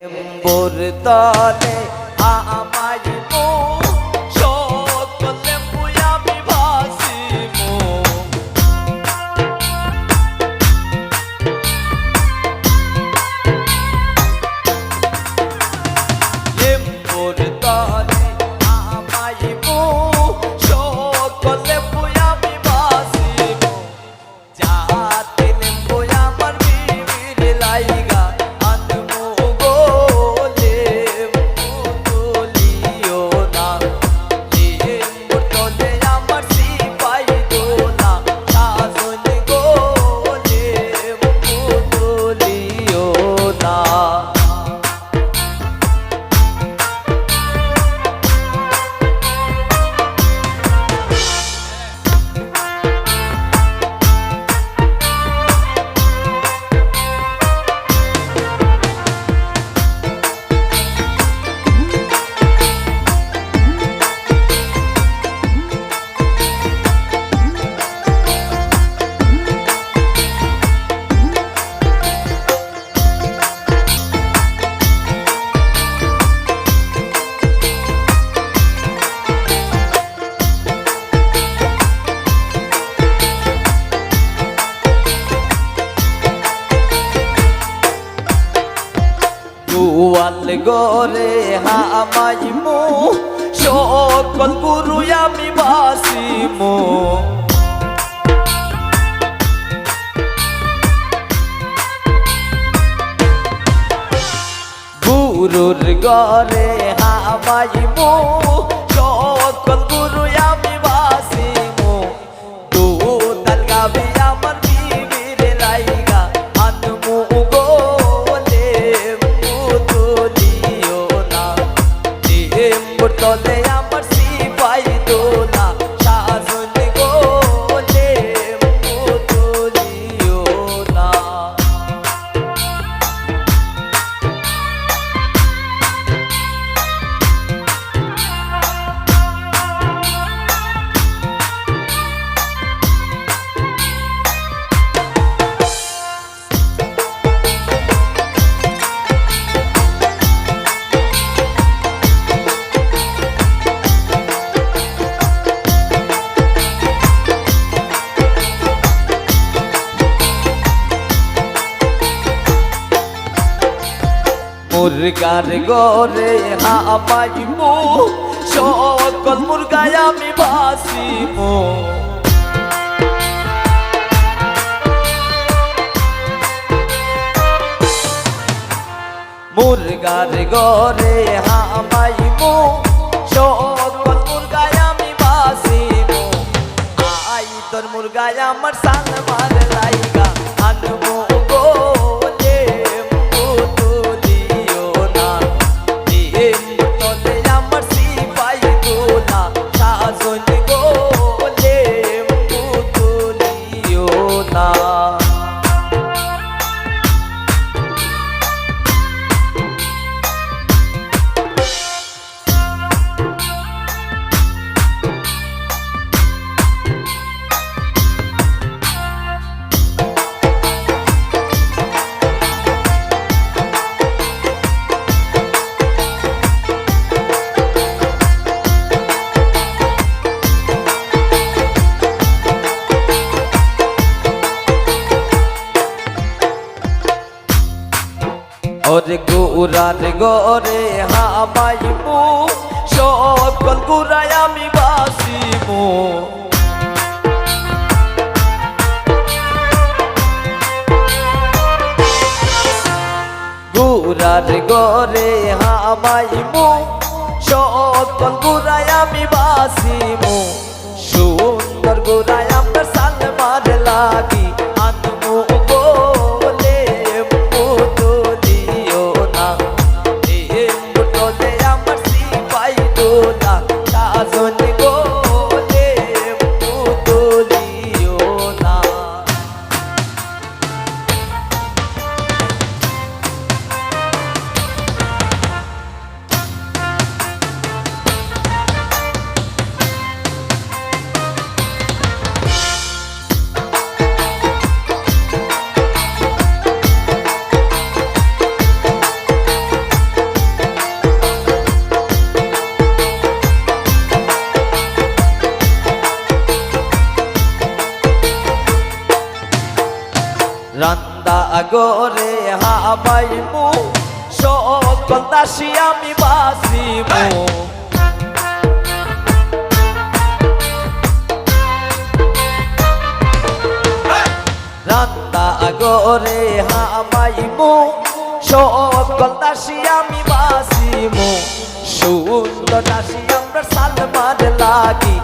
লেম্বুর তলে আমাইমু সকল লেম্বু আমি ভাসিমু। লেম্বুর তলে আমাইমু সকল লেম্বু আমি ভাসিমু। যাতে লেম্বু আমার বিবির লাইগা আনমু গো লেম্বু তুলিও না। লেম্বুর তলে আমার সিপাই দোলা সাজন গো লেম্বু তুলিও না। গোয়াল গরে হামাইমু সকল গুরু আমি বাসিমু। গুরুর গরে হামাইমু সকল গুরু আমি বাসিমু। দুতাল গাবি আমার বিবির লাইগা আনমু গো লেম্বু তুলিও না। লেম্বুর তলে আমার সিপাই দোলা সাজন গো লেম্বু তুলিও না। মুরগার গরে হামাইমু সকল মুরগায় আমি ভাসিমু। মুরগার গরে হামাইমু সকল মুরগায় আমি ভাসিমু। আই তোর মুরগায় আমার সালমার লাইগা আনমু গো লেম্বু তুলিও না। লেম্বুর তলে আমার সিপাই দোলা সাজন গো লেম্বু তুলিও না। ওরে গুরার গরে হামাইমু সকল গুরায় আমি বাসিমু। গুরার গরে হামাইমু সকল গুরায় আমি বাসিমু। সুন্দর গুরায় আমার সালমার লাগি আনমু গো লেম্বু তুলিও না। লেম্বুর তলে আমার সিপাই দোলা সাজন গো লেম্বু তুলিও না। সকল দাসী আমি বাসিমু রান্না আগরে হামাইমু সকল দাসী আমি বাসিমু সুন্দর দাসী আমরা সালমার লাগি